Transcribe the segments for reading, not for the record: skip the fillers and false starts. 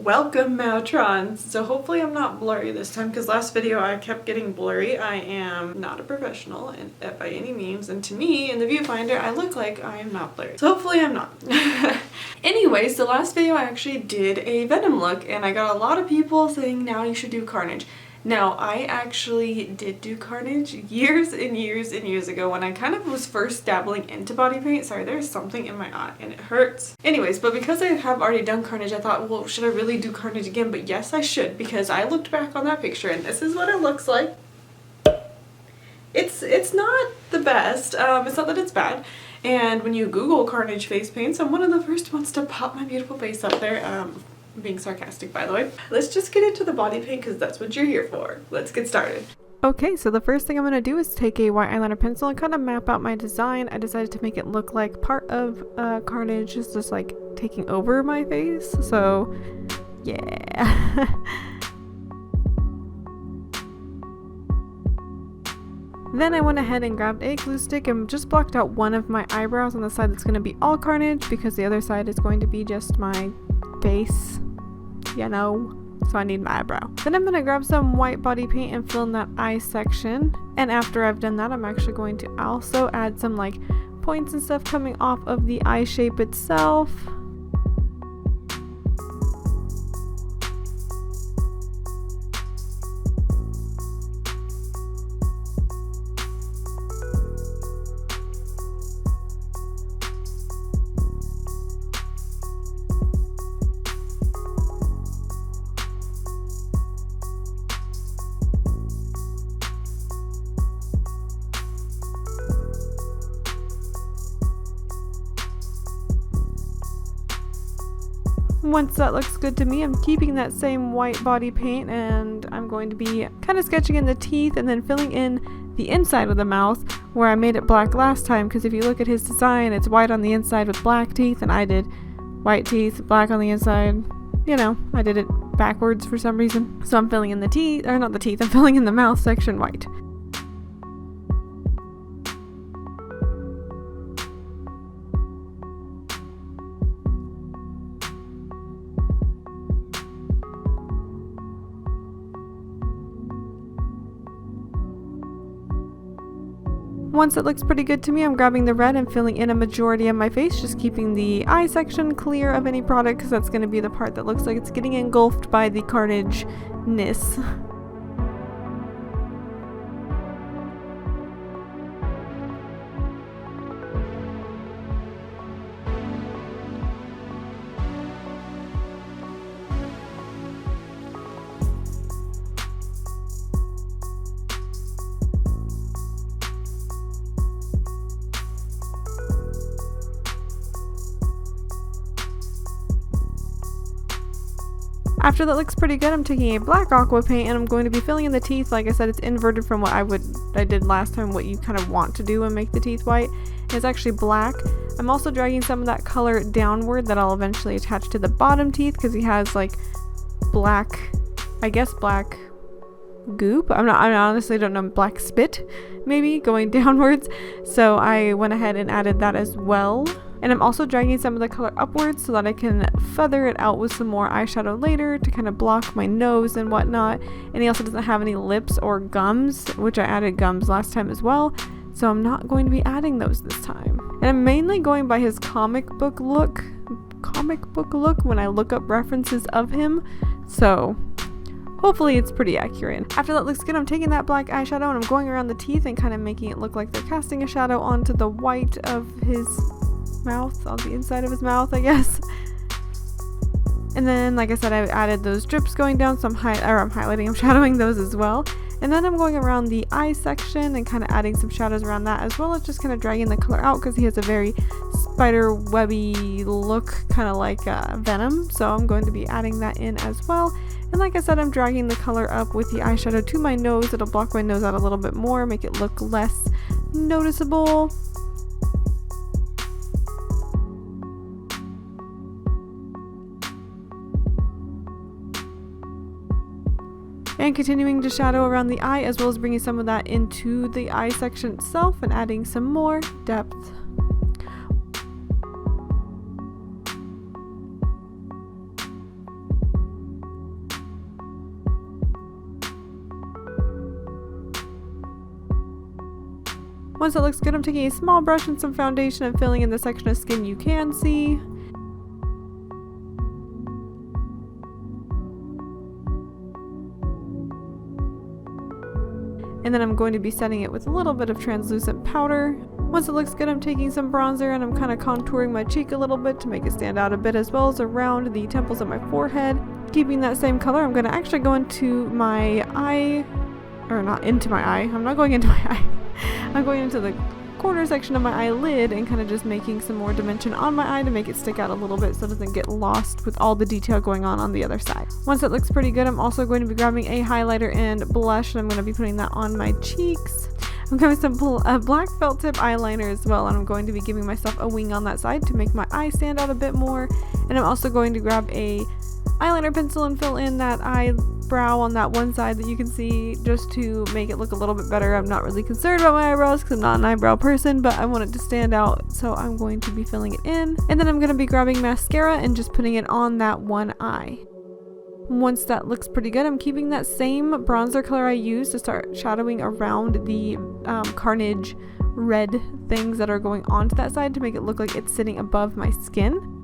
Welcome, Maotrons! So hopefully I'm not blurry this time, because last video I kept getting blurry. I am not a professional by any means, and to me, in the viewfinder, I look like I am not blurry. So hopefully I'm not. Anyways, the last video I actually did a Venom look, and I got a lot of people saying now you should do Carnage. Now, I actually did do Carnage years and years and years ago when I kind of was first dabbling into body paint. Sorry, there's something in my eye and it hurts. Anyways, but because I have already done Carnage, I thought, well, should I really do Carnage again? But yes, I should, because I looked back on that picture and this is what it looks like. It's not the best. It's not that it's bad. And when you Google Carnage face paints, I'm one of the first ones to pop my beautiful face up there. Being sarcastic, by the way. Let's just get into the body paint because that's what you're here for. Let's get started. Okay, so the first thing I'm going to do is take a white eyeliner pencil and kind of map out my design. I decided to make it look like part of Carnage is just like taking over my face. So, yeah. Then I went ahead and grabbed a glue stick and just blocked out one of my eyebrows on the side that's going to be all Carnage because the other side is going to be just my face, you know, so I need my eyebrow. Then I'm going to grab some white body paint and fill in that eye section, and after I've done that, I'm actually going to also add some like points and stuff coming off of the eye shape itself. Once that looks good to me, I'm keeping that same white body paint and I'm going to be kind of sketching in the teeth and then filling in the inside of the mouth where I made it black last time, because if you look at his design, it's white on the inside with black teeth, and I did white teeth, black on the inside. You know, I did it backwards for some reason. So I'm filling in the teeth, or not the teeth, I'm filling in the mouth section white. Once it looks pretty good to me, I'm grabbing the red and filling in a majority of my face, just keeping the eye section clear of any product because that's going to be the part that looks like it's getting engulfed by the Carnage-ness. After that looks pretty good, I'm taking a black aqua paint and I'm going to be filling in the teeth. Like I said, it's inverted from what I did last time, what you kind of want to do and make the teeth white. And it's actually black. I'm also dragging some of that color downward that I'll eventually attach to the bottom teeth because he has like black, I guess black goop. I honestly don't know, black spit maybe going downwards. So I went ahead and added that as well. And I'm also dragging some of the color upwards so that I can feather it out with some more eyeshadow later to kind of block my nose and whatnot. And he also doesn't have any lips or gums, which I added gums last time as well. So I'm not going to be adding those this time. And I'm mainly going by his comic book look when I look up references of him. So hopefully it's pretty accurate. After that looks good, I'm taking that black eyeshadow and I'm going around the teeth and kind of making it look like they're casting a shadow onto the white of his mouth, on the inside of his mouth, I guess. And then, like I said, I added those drips going down, so I'm highlighting, I'm shadowing those as well. And then I'm going around the eye section and kind of adding some shadows around that, as well as just kind of dragging the color out because he has a very spider webby look, kind of like Venom. So I'm going to be adding that in as well. And like I said, I'm dragging the color up with the eyeshadow to my nose. It'll block my nose out a little bit more, make it look less noticeable. And continuing to shadow around the eye, as well as bringing some of that into the eye section itself and adding some more depth. Once it looks good, I'm taking a small brush and some foundation and filling in the section of skin you can see. And then I'm going to be setting it with a little bit of translucent powder. Once it looks good, I'm taking some bronzer and I'm kind of contouring my cheek a little bit to make it stand out a bit, as well as around the temples of my forehead. Keeping that same color, I'm going to actually go into my eye, or not into my eye, I'm not going into my eye. I'm going into the corner section of my eyelid and kind of just making some more dimension on my eye to make it stick out a little bit so it doesn't get lost with all the detail going on the other side. Once it looks pretty good, I'm also going to be grabbing a highlighter and blush, and I'm going to be putting that on my cheeks. I'm grabbing some black felt tip eyeliner as well, and I'm going to be giving myself a wing on that side to make my eye stand out a bit more. And I'm also going to grab a eyeliner pencil and fill in that eyebrow on that one side that you can see, just to make it look a little bit better. I'm not really concerned about my eyebrows because I'm not an eyebrow person, but I want it to stand out, so I'm going to be filling it in. And then I'm going to be grabbing mascara and just putting it on that one eye. Once that looks pretty good, I'm keeping that same bronzer color I used to start shadowing around the Carnage red things that are going onto that side to make it look like it's sitting above my skin.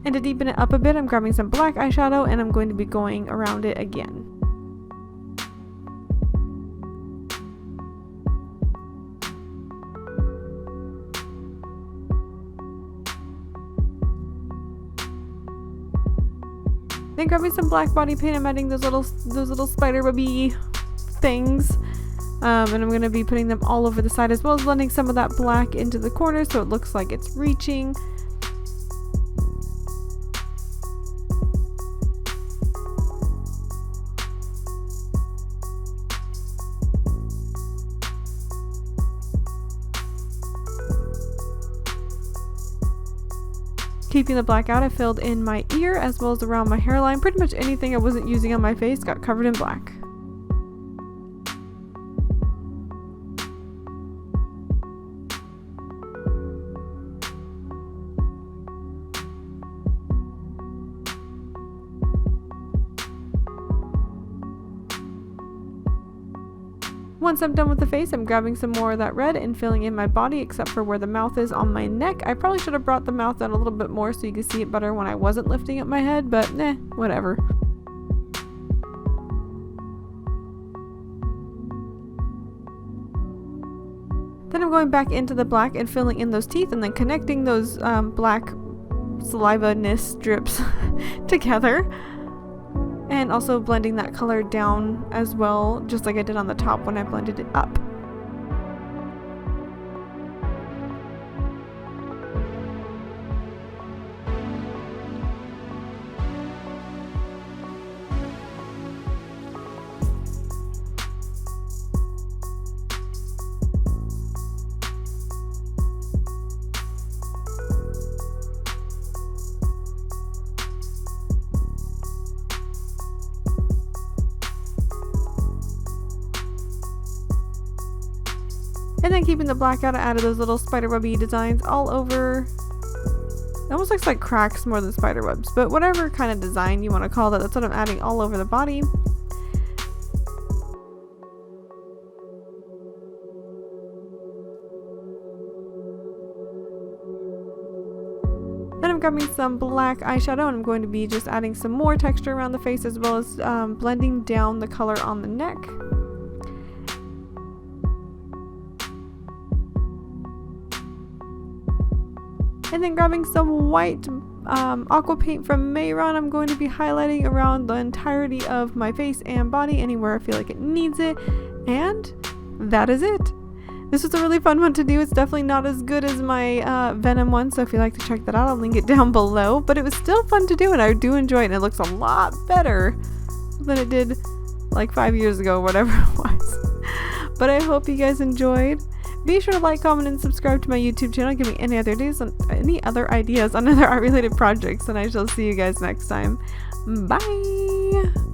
And to deepen it up a bit, I'm grabbing some black eyeshadow and I'm going to be going around it again. Then grabbing some black body paint, I'm adding those little spider webby things. And I'm going to be putting them all over the side, as well as blending some of that black into the corner so it looks like it's reaching. Keeping the black out, I filled in my ear as well as around my hairline. Pretty much anything I wasn't using on my face got covered in black. Once I'm done with the face, I'm grabbing some more of that red and filling in my body, except for where the mouth is on my neck. I probably should have brought the mouth down a little bit more so you could see it better when I wasn't lifting up my head, but whatever. Then I'm going back into the black and filling in those teeth and then connecting those black saliva-ness drips together. And also blending that color down as well, just like I did on the top when I blended it up. And then keeping the black out, I added those little spiderwebby designs all over. It almost looks like cracks more than spider webs, but whatever kind of design you want to call that, that's what I'm adding all over the body. Then I'm grabbing some black eyeshadow and I'm going to be just adding some more texture around the face, as well as blending down the color on the neck. And then grabbing some white aqua paint from Mehron, I'm going to be highlighting around the entirety of my face and body, anywhere I feel like it needs it. And that is it. This was a really fun one to do. It's definitely not as good as my Venom one, so if you'd like to check that out, I'll link it down below. But it was still fun to do, and I do enjoy it, and it looks a lot better than it did like 5 years ago, whatever it was. But I hope you guys enjoyed. Be sure to like, comment, and subscribe to my YouTube channel. Give me any other ideas on other art-related projects, and I shall see you guys next time. Bye!